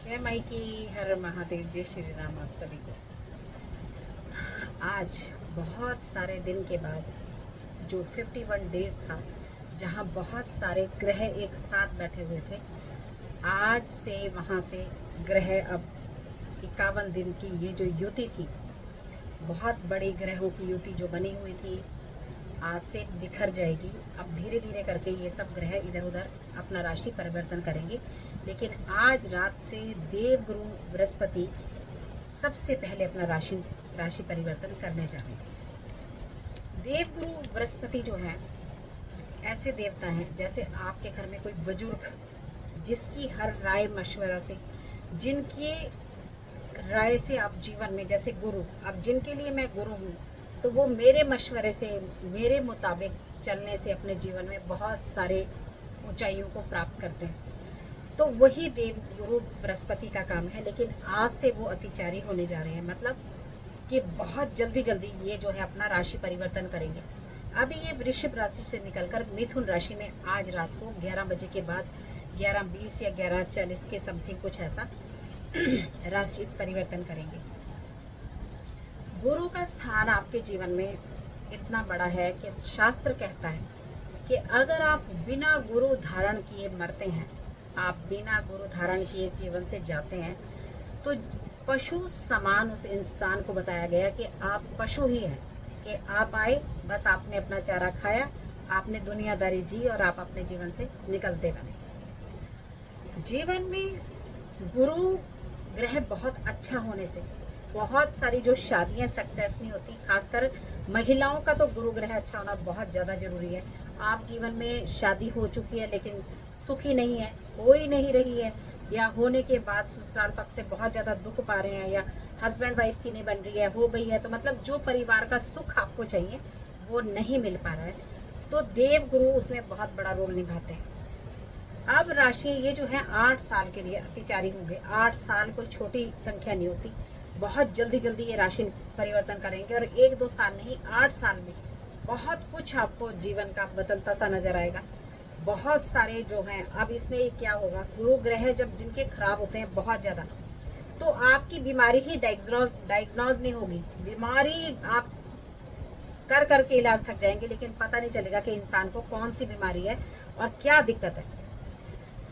जय माई की, हर महादेव, जय श्री राम आप सभी को। आज बहुत सारे दिन के बाद जो 51 डेज था, जहाँ बहुत सारे ग्रह एक साथ बैठे हुए थे, आज से वहाँ से ग्रह अब 51 दिन की ये जो युति थी, बहुत बड़ी ग्रहों की युति जो बनी हुई थी, आज से बिखर जाएगी। अब धीरे धीरे करके ये सब ग्रह इधर उधर अपना राशि परिवर्तन करेंगे, लेकिन आज रात से देवगुरु बृहस्पति सबसे पहले अपना राशि परिवर्तन करने जा रहे हैं। देवगुरु बृहस्पति जो है, ऐसे देवता हैं जैसे आपके घर में कोई बुजुर्ग, जिसकी हर राय मशवरा से, जिनके राय से आप जीवन में, जैसे गुरु, अब जिनके लिए मैं गुरु हूँ, तो वो मेरे मशवरे से, मेरे मुताबिक चलने से अपने जीवन में बहुत सारे ऊंचाइयों को प्राप्त करते हैं। तो वही देवगुरु बृहस्पति का काम है, लेकिन आज से वो अतिचारी होने जा रहे हैं। मतलब कि बहुत जल्दी जल्दी ये जो है अपना राशि परिवर्तन करेंगे। अभी ये वृषभ राशि से निकलकर मिथुन राशि में आज रात को 11 बजे के बाद, 11:20 या 11:40 के समथिंग कुछ ऐसा राशि परिवर्तन करेंगे। गुरु का स्थान आपके जीवन में इतना बड़ा है कि शास्त्र कहता है कि अगर आप बिना गुरु धारण किए मरते हैं, आप बिना गुरु धारण किए जीवन से जाते हैं, तो पशु समान उस इंसान को बताया गया कि आप पशु ही हैं, कि आप आए, बस आपने अपना चारा खाया, आपने दुनियादारी जी और आप अपने जीवन से निकलते बने। जीवन में गुरु ग्रह बहुत अच्छा होने से बहुत सारी जो शादियां सक्सेस नहीं होती, खासकर महिलाओं का तो गुरु ग्रह अच्छा होना बहुत ज़्यादा ज़रूरी है। आप जीवन में शादी हो चुकी है लेकिन सुखी नहीं है, हो ही नहीं रही है, या होने के बाद ससुराल पक्ष से बहुत ज़्यादा दुख पा रहे हैं, या हस्बैंड वाइफ की नहीं बन रही है, हो गई है, तो मतलब जो परिवार का सुख आपको चाहिए वो नहीं मिल पा रहा है, तो देव गुरु उसमें बहुत बड़ा रोल निभाते हैं। अब राशि ये जो है 8 साल के लिए अतिचारी होंगे। 8 साल कोई छोटी संख्या नहीं होती, बहुत जल्दी जल्दी ये राशि परिवर्तन करेंगे, और 1-2 साल नहीं, 8 साल में बहुत कुछ आपको जीवन का बदलता सा नजर आएगा। बहुत सारे जो हैं, अब इसमें क्या होगा, गुरु ग्रह जब जिनके खराब होते हैं बहुत ज़्यादा, तो आपकी बीमारी ही डायग्नोज नहीं होगी। बीमारी आप कर करके इलाज थक जाएंगे, लेकिन पता नहीं चलेगा कि इंसान को कौन सी बीमारी है और क्या दिक्कत है।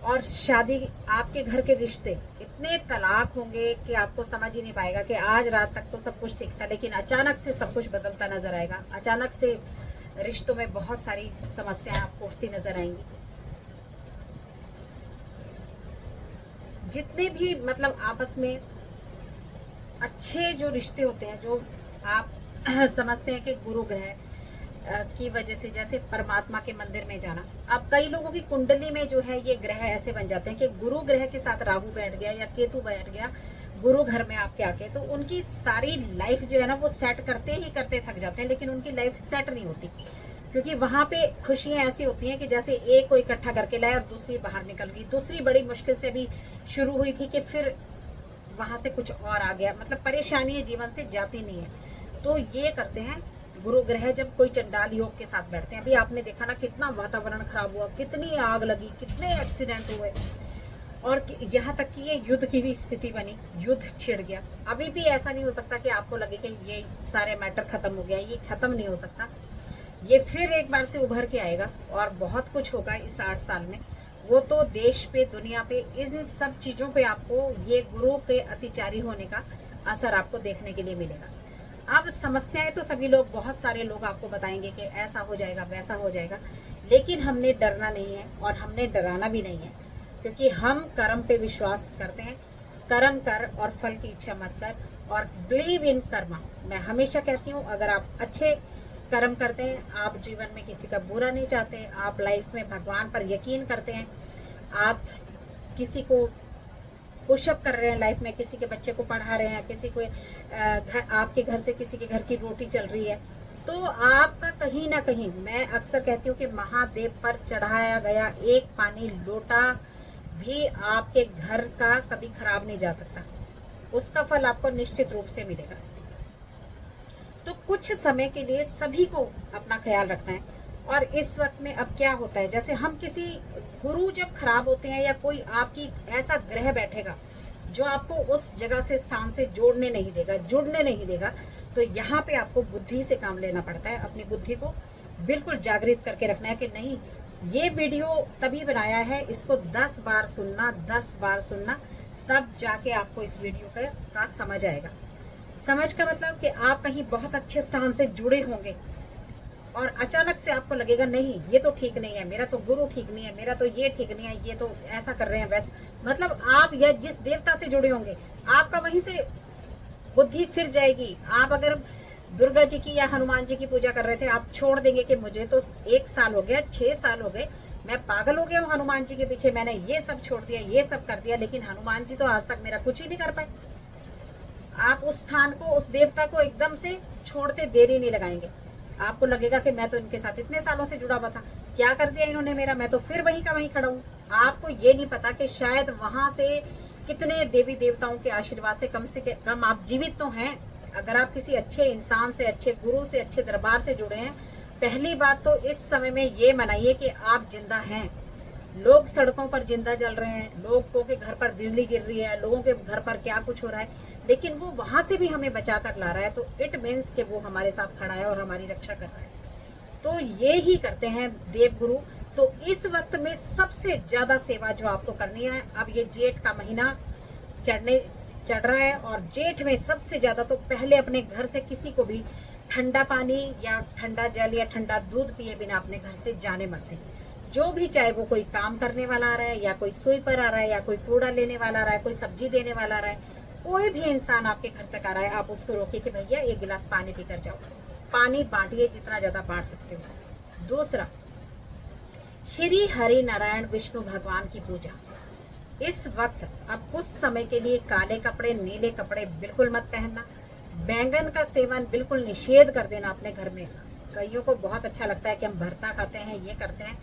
और शादी, आपके घर के रिश्ते, इतने तलाक होंगे कि आपको समझ ही नहीं पाएगा कि आज रात तक तो सब कुछ ठीक था, लेकिन अचानक से सब कुछ बदलता नजर आएगा। अचानक से रिश्तों में बहुत सारी समस्याएं आपको उठती नजर आएंगी। जितने भी मतलब आपस में अच्छे जो रिश्ते होते हैं, जो आप समझते हैं कि गुरु ग्रह की वजह से, जैसे परमात्मा के मंदिर में जाना, अब कई लोगों की कुंडली में जो है ये ग्रह ऐसे बन जाते हैं कि गुरु ग्रह के साथ राहु बैठ गया या केतु बैठ गया गुरु घर में आपके आके, तो उनकी सारी लाइफ जो है ना, वो सेट करते ही करते थक जाते हैं, लेकिन उनकी लाइफ सेट नहीं होती, क्योंकि वहाँ पे खुशियाँ ऐसी होती हैं कि जैसे एक को इकट्ठा करके लाए और दूसरी बाहर निकल गई, दूसरी बड़ी मुश्किल से भी शुरू हुई थी कि फिर वहाँ से कुछ और आ गया, मतलब परेशानी जीवन से जाती नहीं है। तो ये करते हैं गुरु ग्रह जब कोई चंडाल योग के साथ बैठते हैं। अभी आपने देखा ना, कितना वातावरण खराब हुआ, कितनी आग लगी, कितने एक्सीडेंट हुए, और यहाँ तक कि ये युद्ध की भी स्थिति बनी, युद्ध छिड़ गया। अभी भी ऐसा नहीं हो सकता कि आपको लगे कि ये सारे मैटर खत्म हो गया, ये खत्म नहीं हो सकता, ये फिर एक बार से उभर के आएगा और बहुत कुछ होगा इस 8 साल में। वो तो देश पे, दुनिया पे, इन सब चीज़ों पे आपको ये गुरु के अतिचारी होने का असर आपको देखने के लिए मिलेगा। अब समस्याएं तो सभी लोग, बहुत सारे लोग आपको बताएंगे कि ऐसा हो जाएगा, वैसा हो जाएगा, लेकिन हमने डरना नहीं है और हमने डराना भी नहीं है, क्योंकि हम कर्म पे विश्वास करते हैं। कर्म कर और फल की इच्छा मत कर, और बिलीव इन कर्मा। मैं हमेशा कहती हूँ, अगर आप अच्छे कर्म करते हैं, आप जीवन में किसी का बुरा नहीं चाहते, आप लाइफ में भगवान पर यकीन करते हैं, आप किसी को पुशअप कर रहे हैं लाइफ में, किसी के बच्चे को पढ़ा रहे हैं, किसी को घर, आपके घर से किसी के घर की रोटी चल रही है, तो आपका कहीं ना कहीं, मैं अक्सर कहती हूँ कि महादेव पर चढ़ाया गया एक पानी लोटा भी आपके घर का कभी खराब नहीं जा सकता, उसका फल आपको निश्चित रूप से मिलेगा। तो कुछ समय के लिए सभी को अपना ख्याल रखना है। और इस वक्त में अब क्या होता है, जैसे हम किसी गुरु जब खराब होते हैं, या कोई आपकी ऐसा ग्रह बैठेगा जो आपको उस जगह से, स्थान से जोड़ने नहीं देगा, जुड़ने नहीं देगा। तो यहाँ पे आपको बुद्धि से काम लेना पड़ता है। अपनी बुद्धि को बिल्कुल जागृत करके रखना है कि नहीं, ये वीडियो तभी बनाया है, इसको 10 बार सुनना, 10 बार सुनना, तब जाके आपको इस वीडियो का समझ आएगा। समझ का मतलब कि आप कहीं बहुत अच्छे स्थान से जुड़े होंगे और अचानक से आपको लगेगा नहीं, ये तो ठीक नहीं है, मेरा तो गुरु ठीक नहीं है, मेरा तो ये ठीक नहीं है, ये तो ऐसा कर रहे हैं वैसा, मतलब आप या जिस देवता से जुड़े होंगे आपका वहीं से बुद्धि फिर जाएगी। आप अगर दुर्गा जी की या हनुमान जी की पूजा कर रहे थे, आप छोड़ देंगे कि मुझे तो 1 साल हो गया, 6 साल हो गए, मैं पागल हो गया हूँ हनुमान जी के पीछे, मैंने ये सब छोड़ दिया, ये सब कर दिया, लेकिन हनुमान जी तो आज तक मेरा कुछ ही नहीं कर पाए। आप उस स्थान को, उस देवता को एकदम से छोड़ते देरी नहीं लगाएंगे। आपको लगेगा कि मैं तो इनके साथ इतने सालों से जुड़ा हुआ था, क्या कर दिया इन्होंने मेरा, मैं तो फिर वहीं का वहीं खड़ा हूँ। आपको ये नहीं पता कि शायद वहां से कितने देवी देवताओं के आशीर्वाद से कम आप जीवित तो हैं। अगर आप किसी अच्छे इंसान से, अच्छे गुरु से, अच्छे दरबार से जुड़े हैं, पहली बात तो इस समय में ये मनाइए कि आप जिंदा हैं। लोग सड़कों पर जिंदा जल रहे हैं, लोगों के घर पर बिजली गिर रही है, लोगों के घर पर क्या कुछ हो रहा है, लेकिन वो वहां से भी हमें बचा कर ला रहा है, तो इट मीन्स कि वो हमारे साथ खड़ा है और हमारी रक्षा कर रहा है। तो ये ही करते हैं देव गुरु। तो इस वक्त में सबसे ज्यादा सेवा जो आपको करनी है, अब ये जेठ का महीना चढ़ रहा है, और जेठ में सबसे ज्यादा तो पहले अपने घर से किसी को भी ठंडा पानी या ठंडा जल या ठंडा दूध पिए बिना अपने घर से जाने मत दें। जो भी, चाहे वो कोई काम करने वाला आ रहा है, या कोई सुई पर आ रहा है, या कोई कूड़ा लेने वाला आ रहा है, कोई सब्जी देने वाला आ रहा है, कोई भी इंसान आपके घर तक आ रहा है, आप उसको रोकिए कि भैया 1 गिलास पानी पीकर जाओ। पानी बांटिए जितना ज्यादा बांट सकते हो। दूसरा, श्री हरि नारायण विष्णु भगवान की पूजा। इस वक्त अब कुछ समय के लिए काले कपड़े, नीले कपड़े बिल्कुल मत पहनना। बैंगन का सेवन बिल्कुल निषेध कर देना अपने घर में। कईयों को बहुत अच्छा लगता है कि हम भरता खाते हैं, ये करते हैं,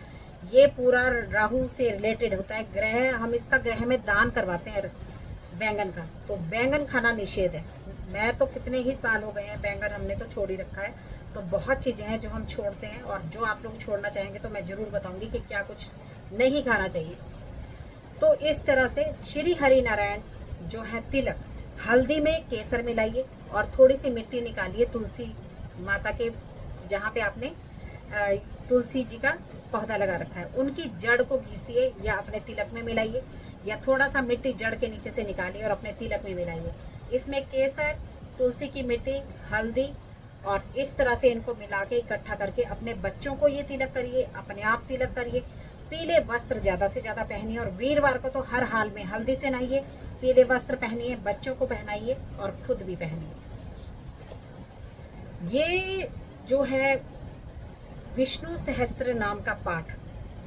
ये पूरा राहु से रिलेटेड होता है ग्रह, हम इसका ग्रह में दान करवाते हैं बैंगन का, तो बैंगन खाना निषेध है। मैं तो कितने ही साल हो गए हैं, बैंगन हमने तो छोड़ ही रखा है। तो बहुत चीज़ें हैं जो हम छोड़ते हैं, और जो आप लोग छोड़ना चाहेंगे तो मैं ज़रूर बताऊंगी कि क्या कुछ नहीं खाना चाहिए। तो इस तरह से श्री हरि नारायण जो है तिलक, हल्दी में केसर मिलाइए और थोड़ी सी मिट्टी निकालिए तुलसी माता के, जहाँ पे आपने तुलसी जी का पौधा लगा रखा है, उनकी जड़ को घिसिए या अपने तिलक में मिलाइए, या थोड़ा सा मिट्टी जड़ के नीचे से निकालिए और अपने तिलक में मिलाइए। इसमें केसर, तुलसी की मिट्टी, हल्दी, और इस तरह से इनको मिला के इकट्ठा करके अपने बच्चों को ये तिलक करिए, अपने आप तिलक करिए। पीले वस्त्र ज़्यादा से ज़्यादा पहनिए, और वीरवार को तो हर हाल में हल्दी से नहाइए, पीले वस्त्र पहनिए, बच्चों को पहनाइए और खुद भी पहनिए। ये जो है विष्णु सहस्त्र नाम का पाठ,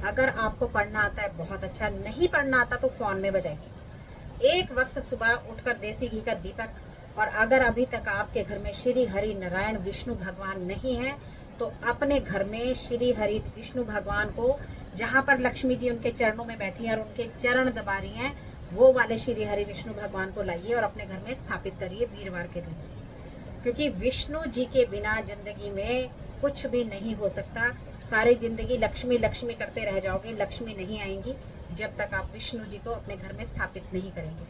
अगर आपको पढ़ना आता है बहुत अच्छा, नहीं पढ़ना आता तो फोन में बजाइए। एक वक्त सुबह उठकर देसी घी का दीपक, और अगर अभी तक आपके घर में श्री हरि नारायण विष्णु भगवान नहीं है तो अपने घर में श्री हरि विष्णु भगवान को, जहाँ पर लक्ष्मी जी उनके चरणों में बैठी हैं और उनके चरण दबा रही हैं, वो वाले श्री हरि विष्णु भगवान को लाइए और अपने घर में स्थापित करिए वीरवार के दिन। क्योंकि विष्णु जी के बिना जिंदगी में कुछ भी नहीं हो सकता। सारी जिंदगी लक्ष्मी लक्ष्मी करते रह जाओगे, लक्ष्मी नहीं आएंगी जब तक आप विष्णु जी को अपने घर में स्थापित नहीं करेंगे।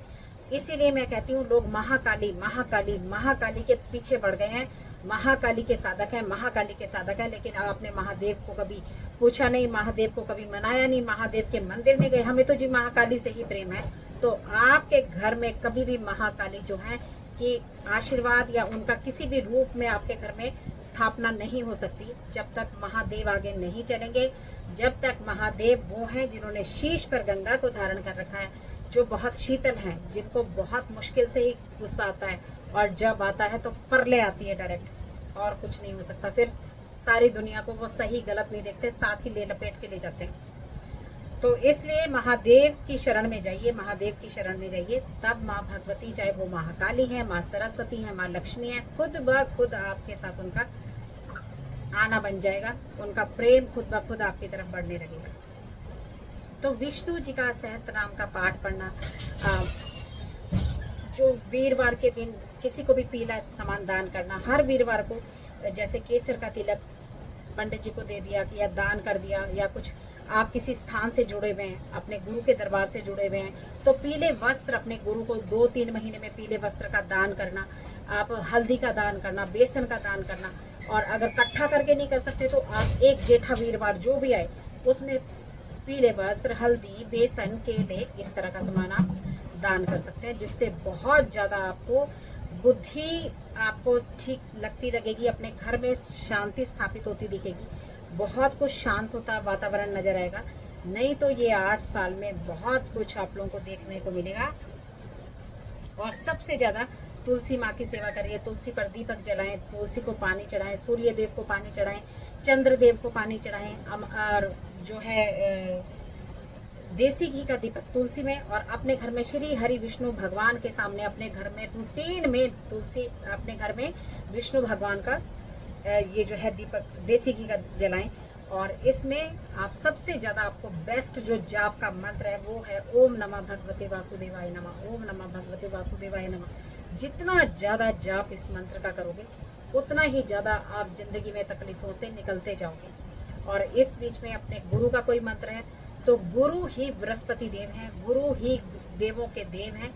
इसीलिए मैं कहती हूँ, लोग महाकाली महाकाली महाकाली के पीछे बढ़ गए हैं, महाकाली के साधक हैं, महाकाली के साधक हैं, लेकिन आपने महादेव को कभी पूछा नहीं, महादेव को कभी मनाया नहीं, महादेव के मंदिर नहीं गए। हमें तो जी महाकाली से ही प्रेम है। तो आपके घर में कभी भी महाकाली जो है कि आशीर्वाद या उनका किसी भी रूप में आपके घर में स्थापना नहीं हो सकती जब तक महादेव आगे नहीं चलेंगे। जब तक महादेव वो हैं जिन्होंने शीश पर गंगा को धारण कर रखा है, जो बहुत शीतल हैं, जिनको बहुत मुश्किल से ही गुस्सा आता है, और जब आता है तो परले आती है डायरेक्ट, और कुछ नहीं हो सकता। फिर सारी दुनिया को वो सही गलत नहीं देखते, साथ ही ले लपेट के ले जाते हैं। तो इसलिए महादेव की शरण में जाइए, महादेव की शरण में जाइए, तब माँ भगवती, चाहे वो महाकाली है, माँ सरस्वती है, माँ लक्ष्मी है, खुद ब खुद आपके साथ उनका आना बन जाएगा, उनका प्रेम खुद ब खुद आपकी तरफ बढ़ने लगेगा। तो विष्णु जी का सहस्त्र नाम का पाठ पढ़ना, जो वीरवार के दिन किसी को भी पीला सामान दान करना, हर वीरवार को जैसे केसर का तिलक पंडित जी को दे दिया या दान कर दिया, या कुछ आप किसी स्थान से जुड़े हुए हैं, अपने गुरु के दरबार से जुड़े हुए हैं, तो पीले वस्त्र अपने गुरु को 2-3 महीने में पीले वस्त्र का दान करना, आप हल्दी का दान करना, बेसन का दान करना। और अगर इकट्ठा करके नहीं कर सकते तो आप एक जेठा वीरवार जो भी आए उसमें पीले वस्त्र, हल्दी, बेसन, केले, इस तरह का सामान आप दान कर सकते हैं, जिससे बहुत ज़्यादा आपको बुद्धि आपको ठीक लगती लगेगी, अपने घर में शांति स्थापित होती दिखेगी, बहुत कुछ शांत होता वातावरण नजर आएगा। नहीं तो ये 8 साल में बहुत कुछ आप लोगों को देखने को मिलेगा। और सबसे ज़्यादा तुलसी माँ की सेवा करिए, तुलसी पर दीपक जलाएं, तुलसी को पानी चढ़ाएं, सूर्य देव को पानी चढ़ाएं, चंद्र देव को पानी चढ़ाएं, और जो है देसी घी का दीपक तुलसी में, और अपने घर में श्री हरि विष्णु भगवान के सामने अपने घर में रूटीन में तुलसी अपने घर में विष्णु भगवान का ये जो है दीपक देसी घी का जलाएं। और इसमें आप सबसे ज़्यादा आपको बेस्ट जो जाप का मंत्र है वो है ओम नमः भगवते वासुदेवाय नमः, ओम नमः भगवते वासुदेवाय नमः। जितना ज़्यादा जाप इस मंत्र का करोगे उतना ही ज़्यादा आप जिंदगी में तकलीफ़ों से निकलते जाओगे। और इस बीच में अपने गुरु का कोई मंत्र है तो गुरु ही बृहस्पति देव हैं, गुरु ही देवों के देव हैं,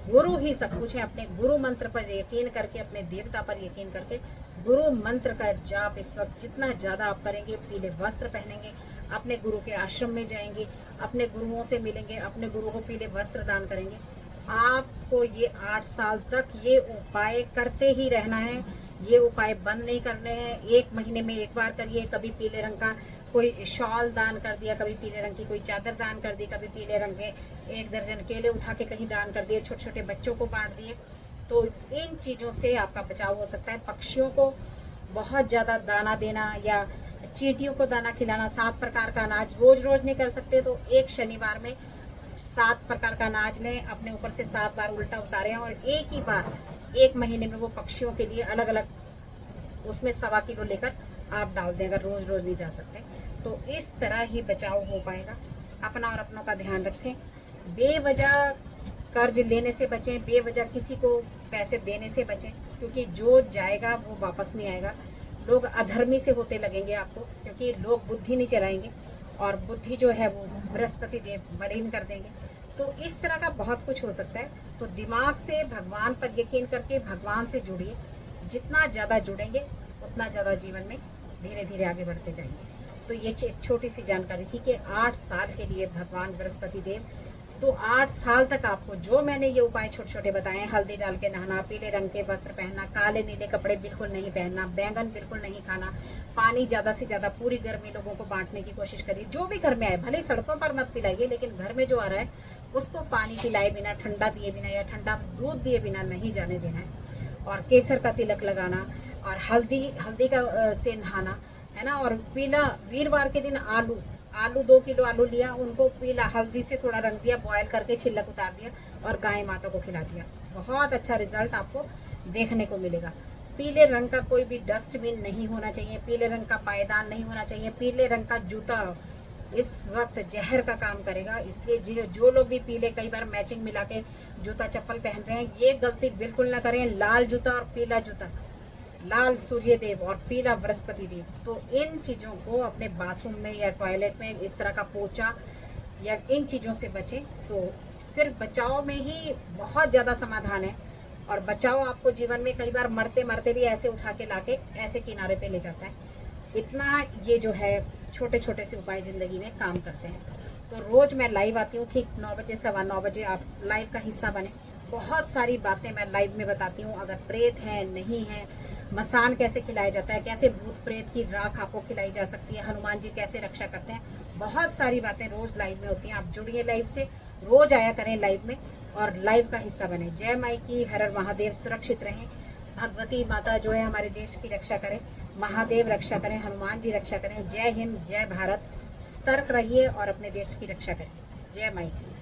गुरु ही सब कुछ है। अपने गुरु मंत्र पर यकीन करके, अपने देवता पर यकीन करके गुरु मंत्र का जाप इस वक्त जितना ज़्यादा आप करेंगे, पीले वस्त्र पहनेंगे, अपने गुरु के आश्रम में जाएंगे, अपने गुरुओं से मिलेंगे, अपने गुरु को पीले वस्त्र दान करेंगे, आपको ये 8 साल तक ये उपाय करते ही रहना है। ये उपाय बंद नहीं करने हैं। 1 महीने में एक बार करिए। कभी पीले रंग का कोई शॉल दान कर दिया, कभी पीले रंग की कोई चादर दान कर दी, कभी पीले रंग के 1 दर्जन केले उठा के कहीं दान कर दिए, छोटे छोटे बच्चों को बांट दिए। तो इन चीज़ों से आपका बचाव हो सकता है। पक्षियों को बहुत ज़्यादा दाना देना या चींटियों को दाना खिलाना, 7 प्रकार का अनाज रोज़ रोज़ नहीं कर सकते तो एक शनिवार में 7 प्रकार का अनाज लें, अपने ऊपर से 7 बार उल्टा उतारें और एक ही बार 1 महीने में वो पक्षियों के लिए अलग अलग उसमें 1.25 किलो लेकर आप डाल दें, अगर रोज़ रोज़ नहीं जा सकते तो इस तरह ही बचाव हो पाएगा। अपना और अपनों का ध्यान रखें। बेवजह कर्ज लेने से बचें, बेवजह किसी को पैसे देने से बचें, क्योंकि जो जाएगा वो वापस नहीं आएगा। लोग अधर्मी से होते लगेंगे आपको, क्योंकि लोग बुद्धि नहीं चलाएंगे और बुद्धि जो है वो बृहस्पति देव मलिन कर देंगे। तो इस तरह का बहुत कुछ हो सकता है। तो दिमाग से भगवान पर यकीन करके भगवान से जुड़िए। जितना ज़्यादा जुड़ेंगे उतना ज़्यादा जीवन में धीरे धीरे आगे बढ़ते जाएंगे। तो ये एक छोटी सी जानकारी थी कि 8 साल के लिए भगवान बृहस्पति देव, तो 8 साल तक आपको जो मैंने ये उपाय छोटे छोटे बताए हैं, हल्दी डाल के नहाना, पीले रंग के वस्त्र पहनना, काले नीले कपड़े बिल्कुल नहीं पहनना, बैंगन बिल्कुल नहीं खाना, पानी ज़्यादा से ज़्यादा पूरी गर्मी लोगों को बांटने की कोशिश करिए। जो भी घर में आए, भले सड़कों पर मत पिलाइए, लेकिन घर में जो आ रहा है उसको पानी पिलाए बिना, ठंडा दिए बिना या ठंडा दूध दिए बिना नहीं जाने देना है। और केसर का तिलक लगाना और हल्दी का से नहाना है ना। और पीला वीरवार के दिन आलू 2 किलो आलू लिया, उनको पीला हल्दी से थोड़ा रंग दिया, बॉयल करके छिलक उतार दिया और गाय माता को खिला दिया। बहुत अच्छा रिजल्ट आपको देखने को मिलेगा। पीले रंग का कोई भी डस्टबिन नहीं होना चाहिए, पीले रंग का पायदान नहीं होना चाहिए, पीले रंग का जूता इस वक्त जहर का काम करेगा। इसलिए जो लोग भी पीले कई बार मैचिंग मिला के जूता चप्पल पहन रहे हैं, ये गलती बिल्कुल ना करें। लाल जूता और पीला जूता, लाल सूर्य देव और पीला बृहस्पति देव, तो इन चीज़ों को अपने बाथरूम में या टॉयलेट में इस तरह का पोछा या इन चीज़ों से बचें। तो सिर्फ बचाव में ही बहुत ज़्यादा समाधान है। और बचाव आपको जीवन में कई बार मरते मरते भी ऐसे उठा के लाके ऐसे किनारे पे ले जाता है। इतना ये जो है छोटे छोटे से उपाय ज़िंदगी में काम करते हैं। तो रोज़ मैं लाइव आती हूँ ठीक 9 बजे, 9:15 बजे। आप लाइव का हिस्सा बने। बहुत सारी बातें मैं लाइव में बताती हूँ। अगर प्रेत है, नहीं है, मसान कैसे खिलाया जाता है, कैसे भूत प्रेत की राख आपको खिलाई जा सकती है, हनुमान जी कैसे रक्षा करते हैं, बहुत सारी बातें रोज़ लाइव में होती हैं। आप जुड़िए लाइव से, रोज़ आया करें लाइव में और लाइव का हिस्सा बने। जय माई की, हर हर महादेव। सुरक्षित रहें। भगवती माता जो है हमारे देश की रक्षा करें, महादेव रक्षा करें, हनुमान जी रक्षा करें। जय हिंद, जय भारत। सतर्क रहिए और अपने देश की रक्षा करिए। जय माई की।